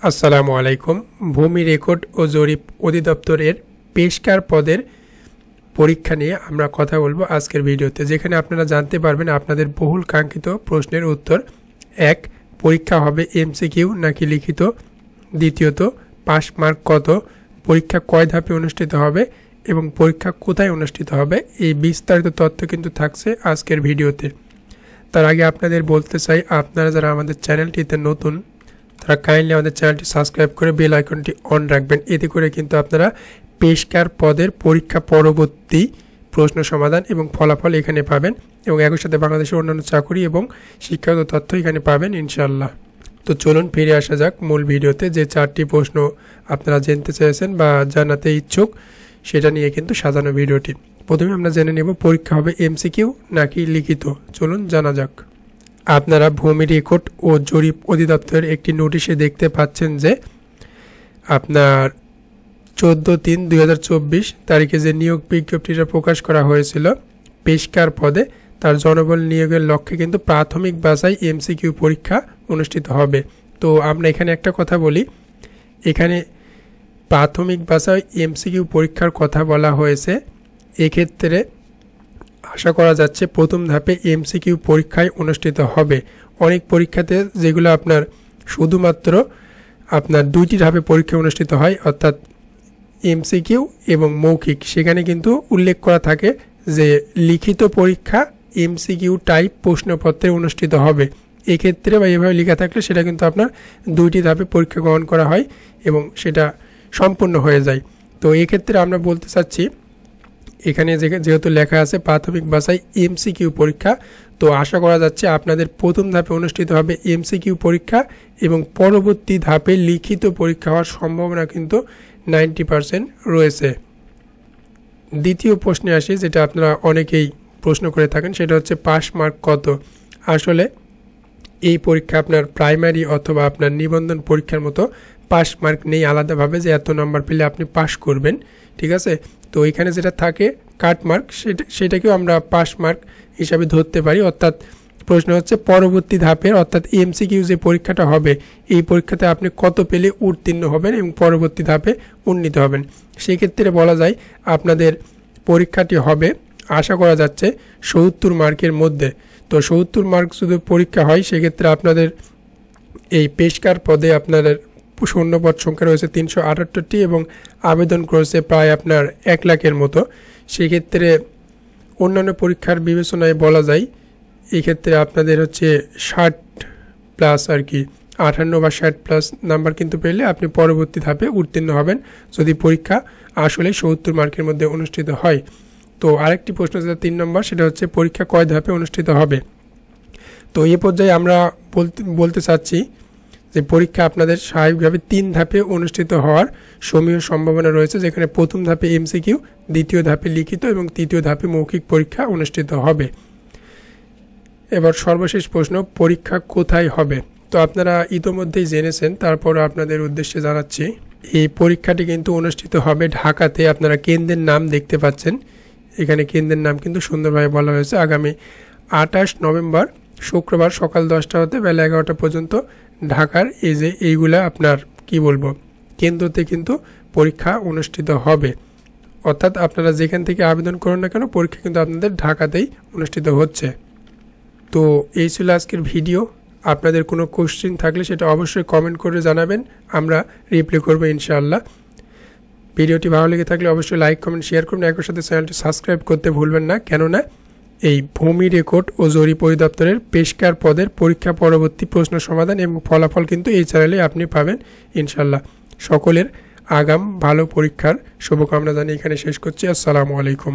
আসসালামু আলাইকুম। ভূমি রেকর্ড ও জরিপ অধিদপ্তরের পেশকার পদের পরীক্ষা নিয়ে আমরা কথা বলবো আজকের ভিডিওতে, যেখানে আপনারা জানতে পারবেন আপনাদের বহুল কাঙ্ক্ষিত প্রশ্নের উত্তর। 1. পরীক্ষা হবে এমসিকিউ নাকি লিখিত? দ্বিতীয়ত, পাস মার্ক কত? পরীক্ষা কয় ধাপে অনুষ্ঠিত হবে এবং পরীক্ষা কোথায় অনুষ্ঠিত হবে? এই বিস্তারিত তথ্য কিন্তু থাকছে আজকের ভিডিওতে। তার আগে আপনাদের বলতে চাই, আপনারা যারা আমাদের চ্যানেলটিতে নতুন তারা কাইন্ডলি আমাদের চ্যানেলটি সাবস্ক্রাইব করে বেল আইকনটি অন রাখবেন। এতে করে কিন্তু আপনারা পেশকার পদের পরীক্ষা পরবর্তী প্রশ্ন সমাধান এবং ফলাফল এখানে পাবেন, এবং একই সাথে বাংলাদেশের অন্যান্য চাকরি এবং শিক্ষাগত তথ্য এখানে পাবেন ইনশাআল্লাহ। তো চলুন ফিরে আসা যাক মূল ভিডিওতে। যে 4টি প্রশ্ন আপনারা জানতে চেয়েছেন বা জানাতে ইচ্ছুক, সেটা নিয়ে কিন্তু সাজানো ভিডিওটি। প্রথমে আমরা জেনে নেব পরীক্ষা হবে এমসিকিউ নাকি লিখিত। চলুন জানা যাক। আপনারা ভূমি রেকর্ড ও জরিপ অধিদপ্তরের একটি নোটিশে দেখতে পাচ্ছেন যে আপনার 14/3/2024 তারিখে যে নিয়োগ বিজ্ঞপ্তিটা প্রকাশ করা হয়েছিল পেশকার পদে, তার জনবল নিয়োগের লক্ষ্যে কিন্তু প্রাথমিক বাছাই এমসিকিউ পরীক্ষা অনুষ্ঠিত হবে। তো আমরা এখানে একটা কথা বলি, এখানে প্রাথমিক বাছাই এমসিকিউ পরীক্ষার কথা বলা হয়েছে। এক্ষেত্রে আশা করা যাচ্ছে প্রথম ধাপে এমসিকিউ পরীক্ষায় অনুষ্ঠিত হবে। অনেক পরীক্ষাতে যেগুলো আপনার শুধুমাত্র আপনার 2টি ধাপে পরীক্ষা অনুষ্ঠিত হয়, অর্থাৎ এমসিকিউ এবং মৌখিক, সেখানে কিন্তু উল্লেখ করা থাকে যে লিখিত পরীক্ষা এমসিকিউ টাইপ প্রশ্নপত্রে অনুষ্ঠিত হবে। এক্ষেত্রে বা এভাবে লেখা থাকলে সেটা কিন্তু আপনার 2টি ধাপে পরীক্ষা গ্রহণ করা হয় এবং সেটা সম্পূর্ণ হয়ে যায়। তো এক্ষেত্রে আমরা বলতে চাচ্ছি, এখানে যেহেতু লেখা আছে প্রাথমিক বাছাই এমসিকিউ পরীক্ষা, তো আশা করা যাচ্ছে আপনাদের প্রথম ধাপে অনুষ্ঠিত হবে এমসিকিউ পরীক্ষা এবং পরবর্তী ধাপে লিখিত পরীক্ষা হওয়ার সম্ভাবনা কিন্তু 90% রয়েছে। দ্বিতীয় প্রশ্নে আসি, যেটা আপনারা অনেকেই প্রশ্ন করে থাকেন, সেটা হচ্ছে পাস মার্ক কত। আসলে এই পরীক্ষা আপনার প্রাইমারি অথবা আপনার নিবন্ধন পরীক্ষার মতো পাস মার্ক নেই আলাদাভাবে যে এত নাম্বার পেলে আপনি পাস করবেন, ঠিক আছে। তো এখানে যেটা থাকে কাট মার্ক, সেটাকেও আমরা পাস মার্ক হিসাবে ধরতে পারি। অর্থাৎ প্রশ্ন হচ্ছে পরবর্তী ধাপের অর্থাৎ এমসিকিউ যে পরীক্ষাটা হবে, এই পরীক্ষাতে আপনি কত পেলে উত্তীর্ণ হবেন এবং পরবর্তী ধাপে উন্নীত হবেন। সেক্ষেত্রে বলা যায় আপনাদের পরীক্ষাটি হবে আশা করা যাচ্ছে 70 মার্কের মধ্যে। তো 70 মার্ক যদি পরীক্ষা হয়, সেক্ষেত্রে আপনাদের এই পেশকার পদে আপনাদের শূন্যপদ সংখ্যা রয়েছে 378টি এবং আবেদন করেছে প্রায় আপনার 1 লাখের মতো। সেক্ষেত্রে অন্যান্য পরীক্ষার বিবেচনায় বলা যায় এক্ষেত্রে আপনাদের হচ্ছে 60+ আর কি 58 বা 60+ নাম্বার কিন্তু পেলে আপনি পরবর্তী ধাপে উত্তীর্ণ হবেন, যদি পরীক্ষা আসলে 70 মার্কের মধ্যে অনুষ্ঠিত হয়। তো আরেকটি প্রশ্ন যেটা 3 নম্বর, সেটা হচ্ছে পরীক্ষা কয় ধাপে অনুষ্ঠিত হবে। তো এই পর্যায়ে আমরা বলতে চাচ্ছি যে পরীক্ষা আপনাদের স্বাভাবিকভাবে 3 ধাপে অনুষ্ঠিত হওয়ার সমীহ সম্ভাবনা রয়েছে, যেখানে প্রথম ধাপে এমসিকিউ, দ্বিতীয় ধাপে লিখিত এবং তৃতীয় ধাপে মৌখিক পরীক্ষা অনুষ্ঠিত হবে। এবার সর্বশেষ প্রশ্ন, পরীক্ষা কোথায় হবে। তো আপনারা ইতোমধ্যেই জেনেছেন, তারপর আপনাদের উদ্দেশ্যে জানাচ্ছি এই পরীক্ষাটি কিন্তু অনুষ্ঠিত হবে ঢাকাতে। আপনারা কেন্দ্রের নাম দেখতে পাচ্ছেন, এখানে কেন্দ্রের নাম কিন্তু সুন্দরভাবে বলা হয়েছে। আগামী 28 নভেম্বর শুক্রবার সকাল 10টা হতে বেলা 11টা পর্যন্ত ঢাকার এইগুলা আপনার কি বলবো কেন্দ্রতে কিন্তু পরীক্ষা অনুষ্ঠিত হবে। অর্থাৎ আপনারা যেখান থেকে আবেদন করুন না কেন, পরীক্ষা কিন্তু আপনাদের ঢাকাতেই অনুষ্ঠিত হচ্ছে। তো এই ছিল আজকের ভিডিও। আপনাদের কোনো কোশ্চেন থাকলে সেটা অবশ্যই কমেন্ট করে জানাবেন, আমরা রিপ্লাই করবো ইনশাআল্লাহ। ভিডিওটি ভালো লেগে থাকলে অবশ্যই লাইক, কমেন্ট, শেয়ার করুন। একই সাথে চ্যানেলটি সাবস্ক্রাইব করতে ভুলবেন না, কেননা এই ভূমি রেকর্ড ও জরিপ অধিদপ্তরের পেশকার পদের পরীক্ষা পরবর্তী প্রশ্ন সমাধান এবং ফলাফল কিন্তু এই চ্যানেলে আপনি পাবেন ইনশাআল্লাহ। সকলের আগাম ভালো পরীক্ষার শুভকামনা জানিয়ে এখানে শেষ করছি। আসসালামু আলাইকুম।